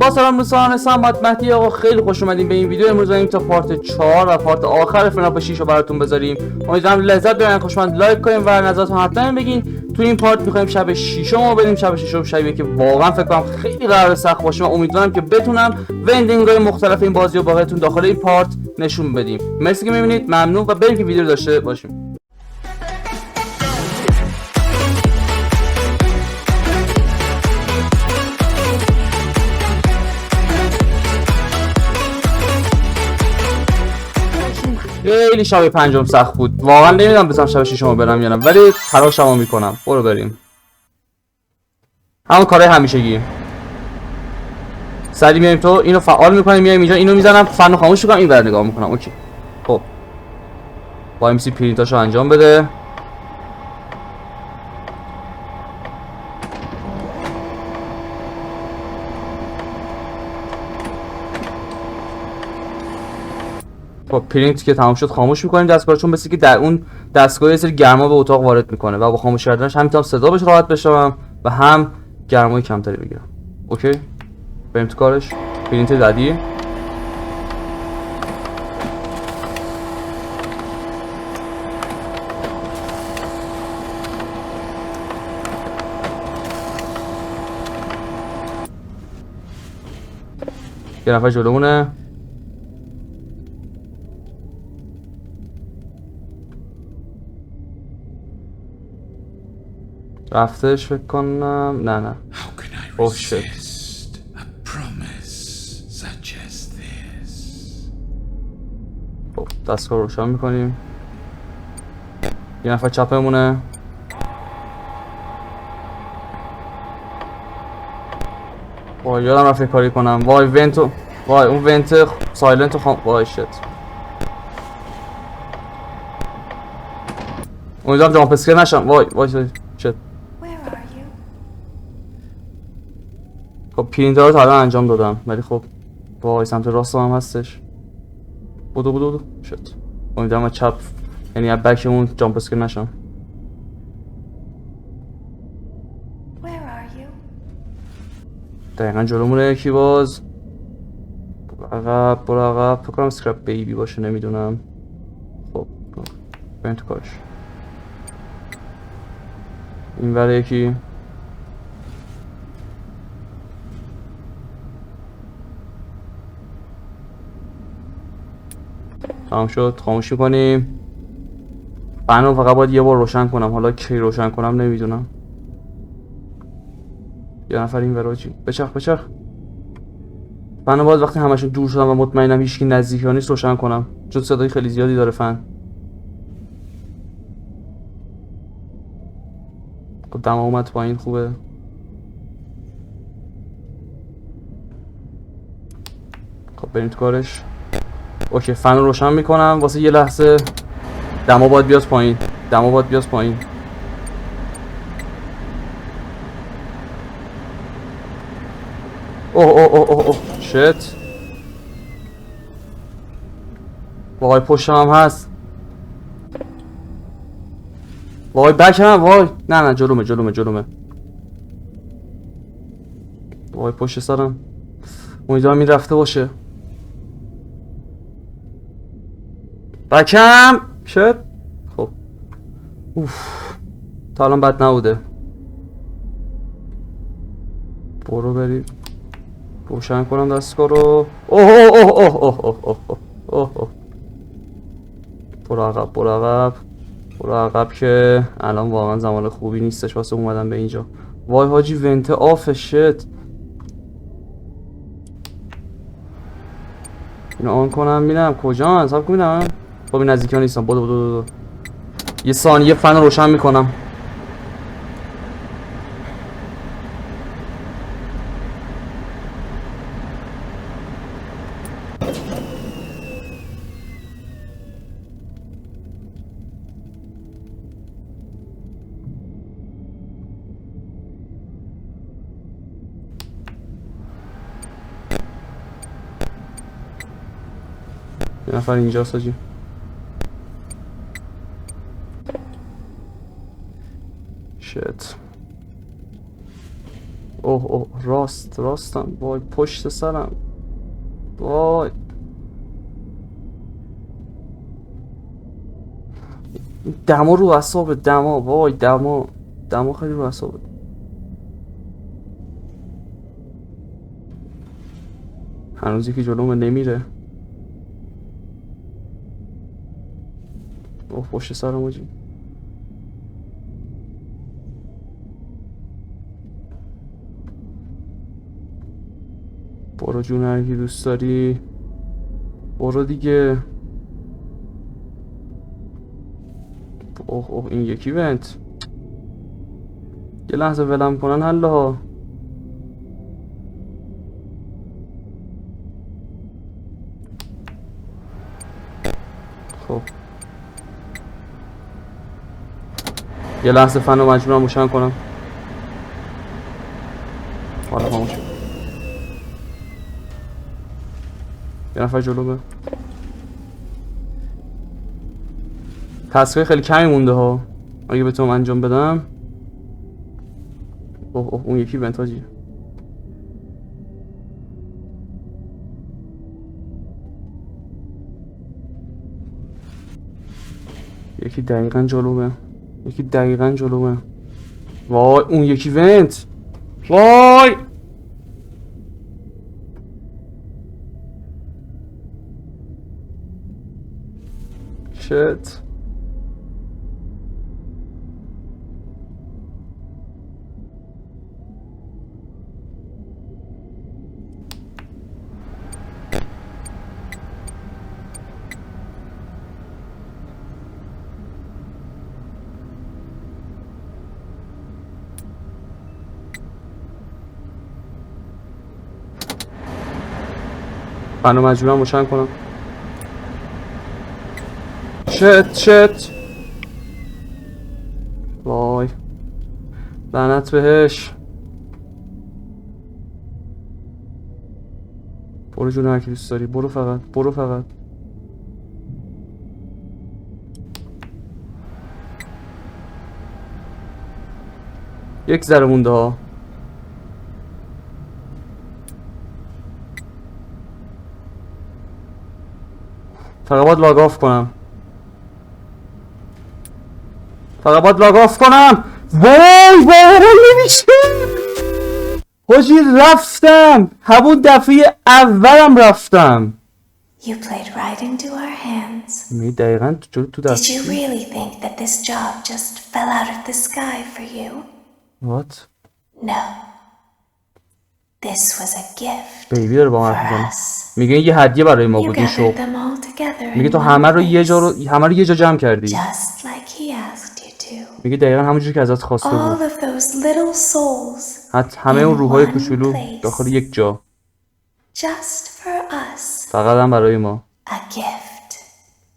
با سلام دوستان، محمد مهدی آقا، خیلی خوش اومدین به این ویدیو. امروز داریم تا پارت 4 و پارت آخر فناف 6 رو براتون بذاریم. امیدوارم لذت ببرین. خوشمند لایک کنین و نظراتون حتما بگین. تو این پارت می‌خوایم شب 6 رو بدیم. شب 6 شبیه که واقعا فکر کنم خیلی قرار سخت باشه و امیدوارم که بتونم وندینگ‌های مختلف این بازی رو باهاتون داخل این پارت نشون بدیم. مرسی که می‌بینید، ممنون و بریم که ویدیو رو داشته باشیم. خیلی شب پنجم سخت بود. واقعا نمیدونم بزنم شب ششم برم یا نه، ولی تلاشمو میکنم. برو بریم. همون کارهای همیشگی. سری میایم تو اینو فعال میکنیم، میایم اینجا اینو میزنم، فنو خاموش میکنم، این ور نگاه میکنم. اوکی. خب. با ام سی پرینتاشو انجام بده. خب پرینت که تمام شد خاموش میکنیم دستگاه، چون مثل که در اون دستگاه یه سری گرما به اتاق وارد میکنه و با خاموش کردنش هم میتونم صدا بهش راحت بشم و هم گرمای کمتری بگیرم. اوکی بریم تو کارش. پرینت زدی. یه نفر جلومونه. رفتش فکر کنم. نه اوه شت. خب دستگاه رو روشن میکنیم. یه نفر چپمونه. وای یادم رفت کاری کنم. وای ونتو، وای اون ونت سایلنتو وای شت. امیدوارم جامپ اسکر نشم. وای شت. خب پرینتر رو تا الان انجام دادم، ولی خب وای سمت راست هم هستش. بودو شت. امیدوارم چپ، یعنی از بک اون جامپ اسکر نشم. دقیقا جلومونه یکی باز. برو عقب فکر کنم اسکرپ بیبی باشه، نمیدونم. خب بریم تو کارش. این ور یکی. تمام شد. خاموش میکنیم. فنو فقط باید یه بار روشن کنم، حالا کی روشن کنم نمیدونم. یه نفر این وراجی بچرخ. فنو باید وقتی همشون دور شدم و مطمئنم هیچکی نزدیک نیست روشن کنم، چون صدای خیلی زیادی داره فن. خب دم اومد پایین. خوبه. خب بریم تو کارش. اوکی فن رو روشن میکنم واسه یه لحظه. دما باید بیاد پایین. اوه شت. وای پشتم هم هست. وای بکم. وای نه جلومه. وای پشت سرم. امیدوارم این رفته باشه. بکم شد. خب تا الان بد نبوده. برو بریم روشن کنم دستگاه رو. اوه برو عقب که الان واقعا زمان خوبی نیستش واسه اومدن به اینجا. وای حاجی ونت آف شت. اینو آن کنم ببینم کجا حساب کنم. خب این نزدیکی ها نیستم. بودو یه ثانیه فن روشن میکنم. یه نفر اینجا ساجی. شت. اوه اوه راستم وای پشت سرم وای دما رو اعصاب دما وای دما خیلی رو اعصاب هنوز یکی جلومه نمیره اوه پشت سرم آجی برو جون هرکی دوست داری برو دیگه اوه این یکی ونت یه لحظه ولم کنن حله ها خب یه لحظه فنو مجبورم روشن کنم حالا خاموش یه نفر جلو به تسکای خیلی کمی مونده ها اگه بتونم انجام بدم اوه اون یکی ونتاجی یکی دقیقاً جلوه وای اون یکی ونت وای شت منو مجبورم روشن کنم شت وای لعنت بهش برو جون هرکی دوست داری برو فقط یک ذره مونده ها فقط باید لاگ آف کنم وای نمیشه حاجی رفتم همون دفعه اولم رفتم You played right into our hands. می دقیقاً تو دست Did you really think that this job just fell out of the sky for you? What? No. This was a gift بیبی داره با من for حرف میزنه us. میگه یه هدیه برای ما You بود این gathered شغل them all together میگه in تو one همه رو یه جا جمع کردی just like he asked you to. میگه دقیقاً همونجوری که ازت خواسته All بود of those little souls حتی همه اون in روحای one کوچولو place. داخل یک جا Just for us. فقط هم برای ما A gift.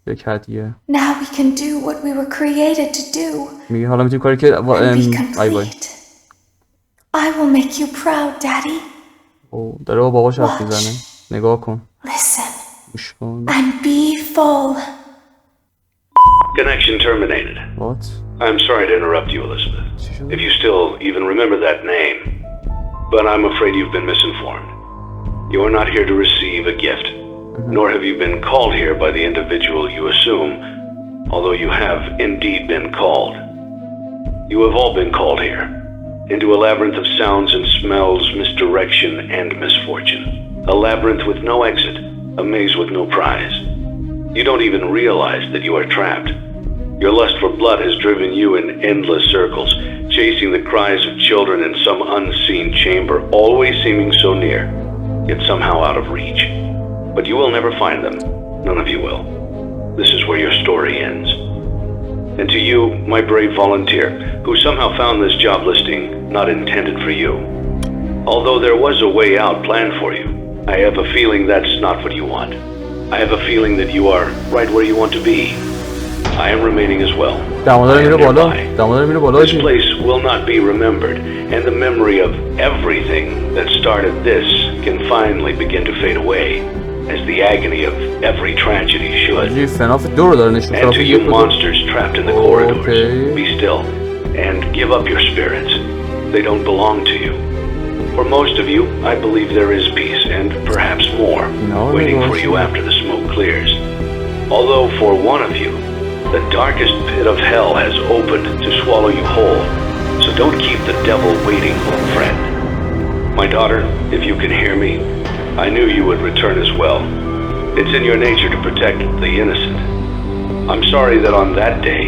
یک هدیه Now we can do what we were created to do. میگه حالا میتونی کاری که And be ای وای complete. I will make you proud, Daddy. او داره با باباش حرف میزنه نگاه کن Listen. گوش کن And be full. Connection terminated. What? I'm sorry to interrupt you, Elizabeth. If you still even remember that name. But I'm afraid you've been misinformed. You are not here to receive a gift. Nor have you been called here by the individual you assume, although you have indeed been called. You have all been called here. Into a labyrinth of sounds and smells, misdirection and misfortune. A labyrinth with no exit. A maze with no prize. You don't even realize that you are trapped. Your lust for blood has driven you in endless circles, chasing the cries of children in some unseen chamber, always seeming so near, yet somehow out of reach. But you will never find them. None of you will. This is where your story ends. And to you, my brave volunteer, who somehow found this job listing not intended for you. Although there was a way out planned for you, I have a feeling that's not what you want. I have a feeling that you are right where you want to be. I am remaining as well. This place will not be remembered, and the memory of everything that started this can finally begin to fade away, as the agony of every tragedy should. And to you monsters trapped in the corridors, be still, and give up your spirits. They don't belong to you. For most of you, I believe there is peace and perhaps more waiting for you after the smoke clears. Although for one of you, the darkest pit of hell has opened to swallow you whole. So don't keep the devil waiting, friend. My daughter, if you can hear me, I knew you would return as well. It's in your nature to protect the innocent. I'm sorry that on that day,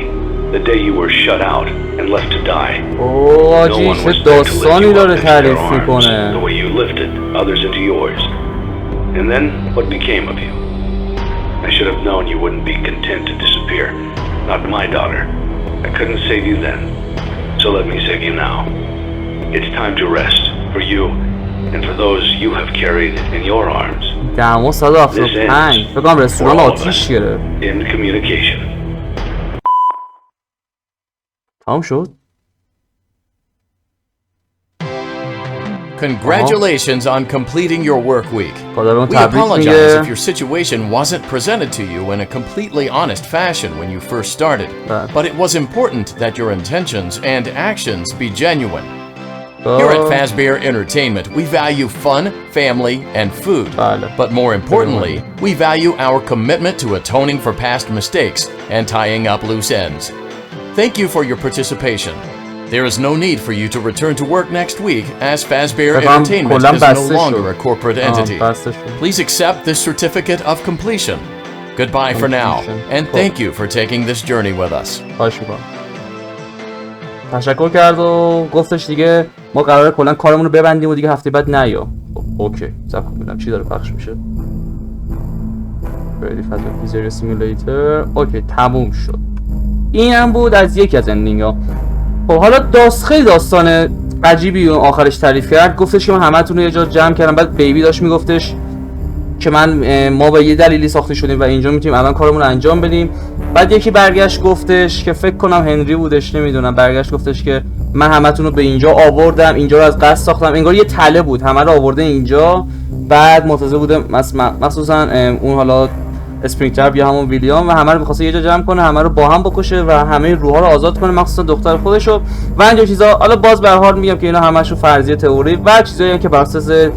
the day you were shut out and left to die, no one was there to lift you up into their arms the way you lifted others into yours. And then, what became of you? I should have known you wouldn't be content to disappear. Not my daughter. I couldn't save you then. So let me save you now. It's time to rest for you and for those you have carried in your arms. This ends for all of us in communication. تمام شد. Congratulations on completing your work week. We apologize if your situation wasn't presented to you in a completely honest fashion when you first started, but it was important that your intentions and actions be genuine. Here at Fazbear Entertainment, we value fun, family, and food. But more importantly, we value our commitment to atoning for past mistakes and tying up loose ends. Thank you for your participation. There is no need for you to return to work next week as Fazbear Entertainment is no longer a corporate entity. Please accept this certificate of completion. Goodbye for now, and thank you for taking this journey with us. تشکر کرد و گفتش دیگه ما قراره کلا کارمون رو ببندیم و دیگه هفته بعد نیا. اوکی صبر کنم چی داره پخش میشه. بریدی فاز ویزیو سیمولیتر. اوکی تموم شد. این هم بود از یکی از اندینگ‌ها. خب حالا خیلی داستان عجیبی اون آخرش تعریف کرد. گفتش که من همتون رو یه جا جمع کردم. بعد بیبی داشت میگفتش که ما به یه دلیلی ساخته شدیم و اینجا میتونیم الان کارمون رو انجام بدیم. بعد یکی برگشت گفتش که فکر کنم هنری بودش نمیدونم، برگشت گفتش که من همتون رو به اینجا آوردم، اینجا رو از قصد ساختم. انگار یه تله بود همه رو آورده اینجا. بعد منتظر بوده مخصوصا اون حالا اسپرینگتر یا همون ویلیام و همه رو می‌خواسته یه جا جمع کنه، همه رو با هم بکشه و همه روحا رو آزاد کنه، مخصوصا دختر خودشو و اینجور چیزا. حالا باز به هر حال میگم که اینا همشون فرضیه تئوری و چیزایی که بر اساس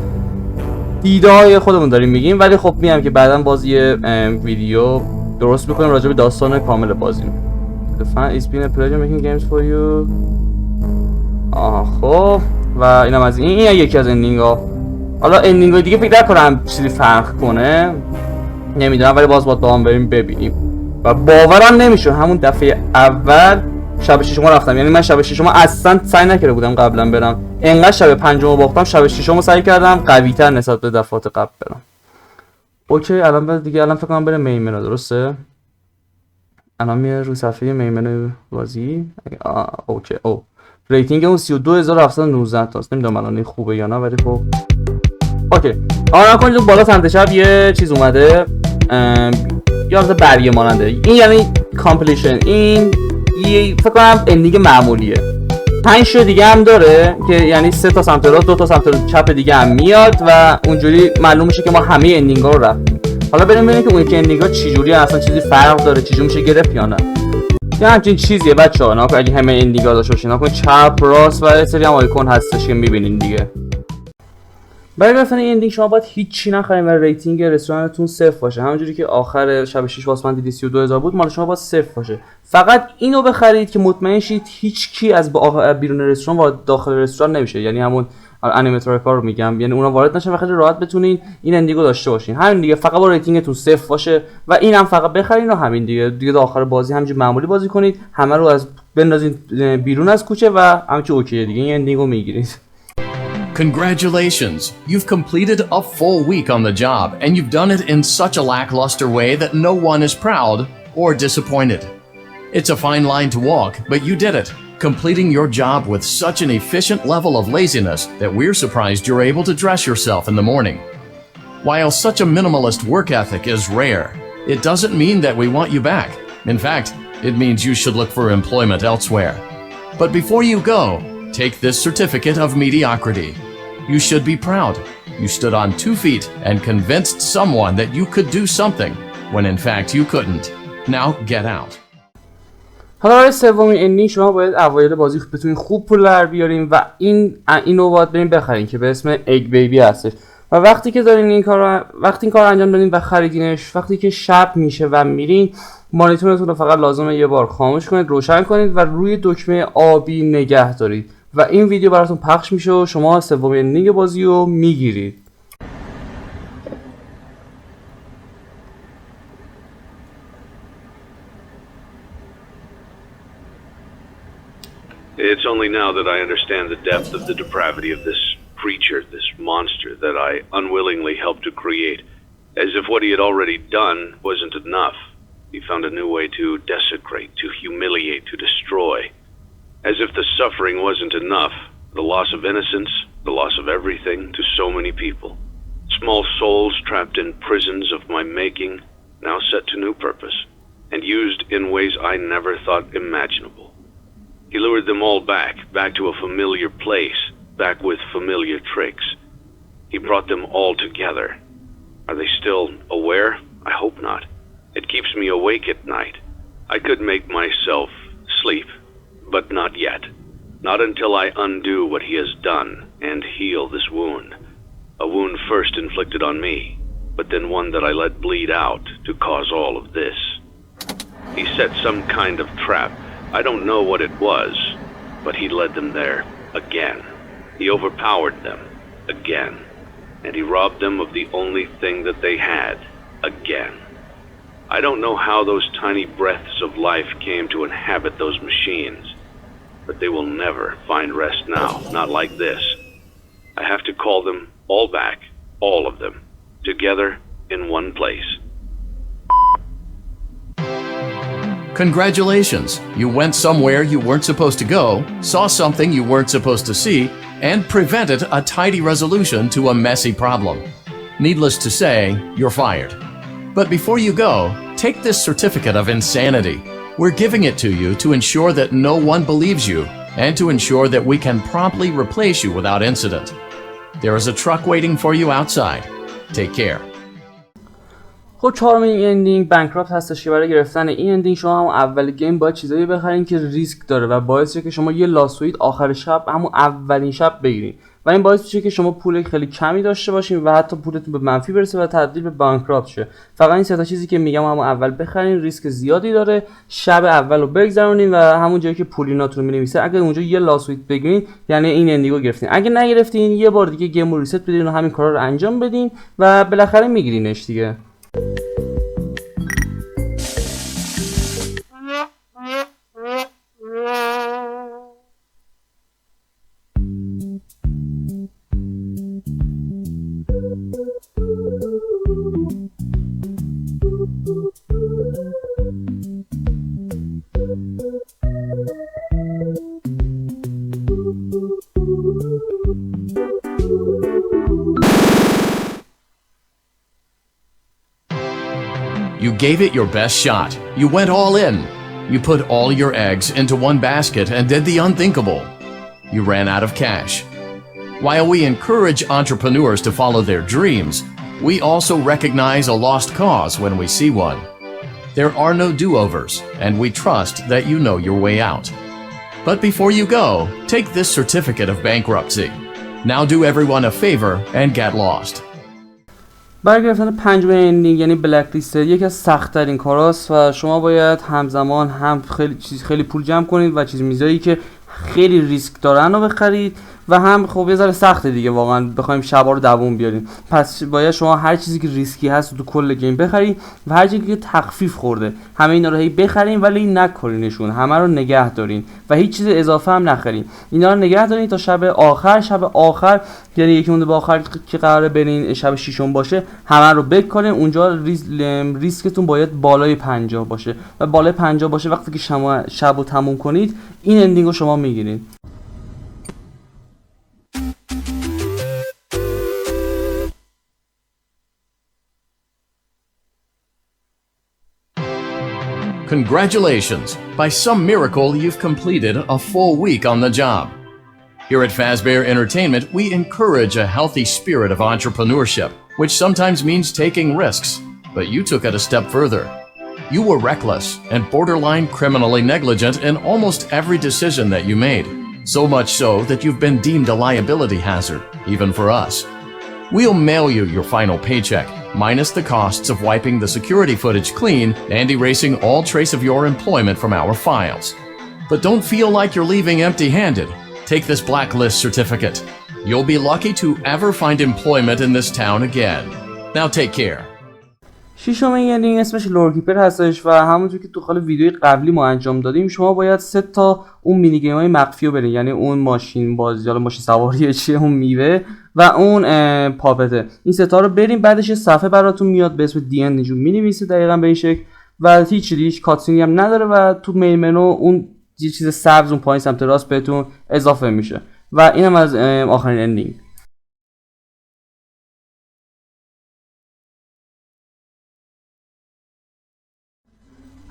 دیده‌های خودمون داریم میگیم، ولی خب میگم که بعداً باز یه ویدیو درست می‌کنیم راجع به داستان کامل بازی. The fan is been a pleasure making games for you. خب و اینم از این یکی از اندینگ‌ها. حالا اندینگ‌های دیگه فکر نکنم چیزی فرق کنه، نمیدونم، ولی باز با هم بریم ببینیم. و باورم نمیشه همون دفعه اول شب ششم رفتم، یعنی من شب ششم اصلا سعی نکرده بودم قبلا برم، انقدر شب پنجم باختم شب ششم سعی کردم قوی‌تر نسبت به دفعات قبل برم. اوکی الان دیگه الان فکر کنم بریم مین منو، درسته؟ الان میره رو صفحه مین منو بازی. اوکی ریتینگ اون 32719 تاست، نمیدونم الان خوبه یا نه، ولی خب اوکی. آره کنید بالا سمت چپ یه چیز اومده، یاد برگه ماننده. این یعنی کامپلیشن. این فکر کنم اندینگ معمولیه. 5 تا دیگه هم داره که یعنی 3 تا سمت راست 2 تا سمت چپ دیگه هم میاد و اونجوری معلوم میشه که ما همه اندینگ‌ها رو رفتیم. حالا بریم ببینیم که اون که اندینگ‌ها چجوری اصلا چیزی فرق داره، چجوری میشه گرفت یا نه. یه همچین چیزیه بچه‌ها. نه اگه همه اندینگ‌ها داشته باشین، نکن چپ راست و یه سری هم آیکون هستش که می‌بینین دیگه. برای گرفتن این اندینگ شما باید هیچی نخرید و ریتینگ رستورانتون 0 باشه. همونجوری که آخر شب 6 واسه من دیدی 32000 بود، مال شما باید 0 باشه. فقط اینو بخرید که مطمئن شید هیچ کی از بیرون رستوران وارد داخل رستوران نمیشه، یعنی همون انیمیتور کار رو میگم، یعنی اونا وارد نشن و خیلی راحت بتونین این اندینگو داشته باشین. همین دیگه، فقط با ریتینگتون 0 باشه و اینم فقط بخرین و همین دیگه آخر بازی همینجوری معمولی بازی کنید، همه رو از بندازین بیرون از کوچه و همینجوری اوکی دیگه این اندینگو میگیرید. Congratulations! You've completed a full week on the job, and you've done it in such a lackluster way that no one is proud or disappointed. It's a fine line to walk, but you did it, completing your job with such an efficient level of laziness that we're surprised you're able to dress yourself in the morning. While such a minimalist work ethic is rare, it doesn't mean that we want you back. In fact, it means you should look for employment elsewhere. But before you go, take this certificate of mediocrity. You should be proud. You stood on 2 feet and convinced someone that you could do something when in fact you couldn't. Now get out. حالا برای سومین اندینگ شما باید اوایل بازی بتونین خوب پول در بیارین و اینو باید برین بخرین که به اسم اگ بیبی هستش. و وقتی که دارین این کار انجام دادین و خریدینش، وقتی که شب میشه و میرین، مانیتورتون رو فقط لازمه یه بار خاموش کنید، روشن کنید و روی دکمه آبی نگه دارید و این ویدیو براتون پخش میشه و شما سومین اندینگ بازی رو میگیرید. It's only now that I understand the depth of the depravity of this creature, this monster that I unwillingly helped to create, as if what he had already done wasn't enough. He found a new way to desecrate, to humiliate, to destroy. As if the suffering wasn't enough, the loss of innocence, the loss of everything to so many people. Small souls trapped in prisons of my making, now set to new purpose, and used in ways I never thought imaginable. He lured them all back to a familiar place, back with familiar tricks. He brought them all together. Are they still aware? I hope not. It keeps me awake at night. I could make myself sleep, but not yet. Not until I undo what he has done and heal this wound. A wound first inflicted on me, but then one that I let bleed out to cause all of this. He set some kind of trap. I don't know what it was, but he led them there again. He overpowered them again, and he robbed them of the only thing that they had again. I don't know how those tiny breaths of life came to inhabit those machines, but they will never find rest now, not like this. I have to call them all back, all of them, together in one place. Congratulations! You went somewhere you weren't supposed to go, saw something you weren't supposed to see, and prevented a tidy resolution to a messy problem. Needless to say, you're fired. But before you go, take this certificate of insanity. We're giving it to you to ensure that no one believes you, and to ensure that we can promptly replace you without incident. There is a truck waiting for you outside. Take care. خب چهارمین اندینگ بانکراپت هستش که برای گرفتن این اندینگ شما هم اول گیم باید چیزایی بخرین که ریسک داره و باعث میشه که شما یه لاسوید آخر شب همون اولین شب بگیرین و این باعث میشه که شما پول خیلی کمی داشته باشین و حتی پولتون به منفی برسه و تبدیل به بانکراپت شه. فقط این سه تا چیزی که میگم همون اول بخرین، ریسک زیادی داره، شب اول رو بگذرونین و همون جایی که پولیناتون مینویسه اگه اونجا یه لاسوید بگیرین یعنی این اندینگو گرفتین. اگه نگرفتین یه بار دیگه گیم رو ریست بدین و همین کارا رو انجام بدین و بالاخره میگیرینش دیگه. You gave it your best shot. You went all in. You put all your eggs into one basket and did the unthinkable. You ran out of cash. While we encourage entrepreneurs to follow their dreams, we also recognize a lost cause when we see one. There are no do-overs, and we trust that you know your way out. But before you go, take this certificate of bankruptcy. Now do everyone a favor and get lost. برای گرفتن پنجمین اندینگ یعنی بلک لیست یکی از سخت‌ترین کاراست و شما باید همزمان هم خیلی پول جمع کنید و میزایی که خیلی ریسک دارن رو بخرید و هم خب یه ذره سخته دیگه واقعا بخوایم شبا رو دووم بیاریم. پس باید شما هر چیزی که ریسکی هست تو کل گیم بخرید و هر چیزی که تخفیف خورده همه اینا رو هی بخرین ولی نکنینشون، همه رو نگه دارین و هیچ چیز اضافه هم نخرین. اینا رو نگه دارین تا شب آخر یعنی یکی مونده به آخر که قراره برین شب ششم باشه همه رو بکنین. اونجا ریسکتون باید بالای 50 باشه و بالای 50 باشه وقتی که شما شب رو تموم کنید این اندینگ رو شما میگیرین. Congratulations! By some miracle, you've completed a full week on the job. Here at Fazbear Entertainment, we encourage a healthy spirit of entrepreneurship, which sometimes means taking risks, but you took it a step further. You were reckless and borderline criminally negligent in almost every decision that you made. So much so that you've been deemed a liability hazard, even for us. We'll mail you your final paycheck, minus the costs of wiping the security footage clean and erasing all trace of your employment from our files. But don't feel like you're leaving empty-handed. Take this blacklist certificate. You'll be lucky to ever find employment in this town again. Now take care. ششمین یعنی اسمش لورکیپر هستش و همونطور که تو خال ویدیوی قبلی ما انجام دادیم شما باید 3 تا اون مینی گیم های مخفی رو برین، یعنی اون ماشین بازی، حالا ماشین سواری چیه، اون میوه و اون پاپته، این 3 تا رو برین. بعدش یه صفحه براتون میاد به اسم دی ان اینجور مینویسه دقیقاً به این شکل و هیچ کاتسینی هم نداره و تو مین منو اون یه چیز سبز اون پایین سمت راست بهتون اضافه میشه و اینم از آخرین اندینگ.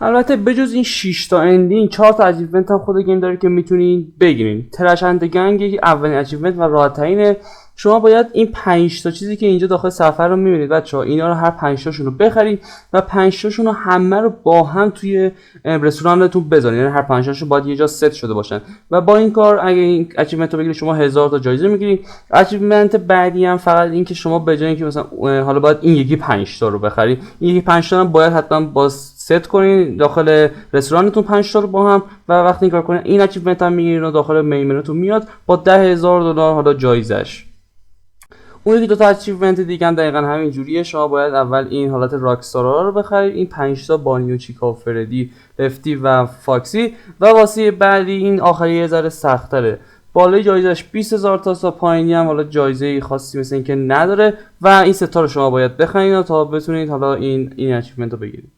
البته بجز این 6 تا اندینگ 4 تا اچیومنت هم خود گیم داره که میتونید بگیرین. ترش اند گنگ یکی اولین اچیومنت و راحت ترینه. شما باید این 5 تا چیزی که اینجا داخل صفحه رو میبینید بچه‌ها، اینا رو هر 5 تاشون رو بخرید و 5 تاشون رو همه رو با هم توی رستورانتون بذارید، یعنی هر 5 تاشون باید یه جا ست شده باشن و با این کار اگه این اچیومنت رو بگیرید شما 1000 تا جایزه میگیرید. اچیومنت بعدی هم فقط این که شما به جای اینکه مثلا حالا باید این یکی 5 تا رو بخرید، این یکی 5 تا هم باید حتما با ست کنین داخل رستورانتون 5 تا رو با هم و وقتی این کار کنین این اچیومنت هم میگیرین و داخل مین منوتون میاد با $10,000 حالا جایزش. اون یکی 2 تا اچیومنت دیگه هم دقیقاً همین جوریه. شما باید اول این حالت راکستارا رو بخرید، این 5 تا بانی و چیکا و فردی، لفتی و فاکسی و واسه بعدی این آخری یه ذره سخت‌تره. بالای جایزش 20,000 تا پایینی هم حالا جایزه خاصی مثل این که نداره و این 3 تا رو شما باید بخرید تا بتونید حالا این اچیومنت رو بگیرید.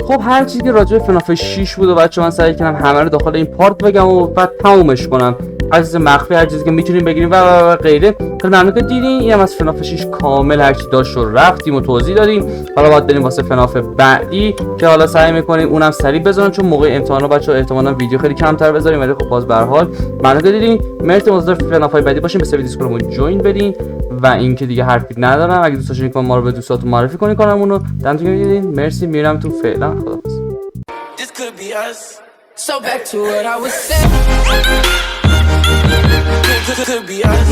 خب هر چیزی که راجع به فناف 6 بود و بچه‌ها من سعی کردم همه رو داخل این پارت بگم و بعد تمومش کنم. هر چیز مخفی، هر چیزی که میتونین بگیرین و غیره. خیلی ممنون که دیدین. اینم از فناف 6 کامل هر چی داشت رو رفتیم و توضیح دادیم. حالا باید بریم واسه فناف بعدی که حالا سعی می‌کنیم اونم سریع بذارن چون موقع امتحانا بچه‌ها احتمالاً ویدیو خیلی کمتر بذاریم، ولی خب باز به هر حال ممنون که دیدین. مرسی، منتظر فناف‌های بعدی باشین. به سرویس دیسکوردمون جوین بدین و اینکه دیگه حرفی ندارم. اگه دوست داشتین ما رو به دوستاتون معرفی کنین کانالمون رو. دمتون گرم دیدین. مرسی، میرم تو فعلا. خداحافظ. This could be us. So back to what I was saying. Could be us.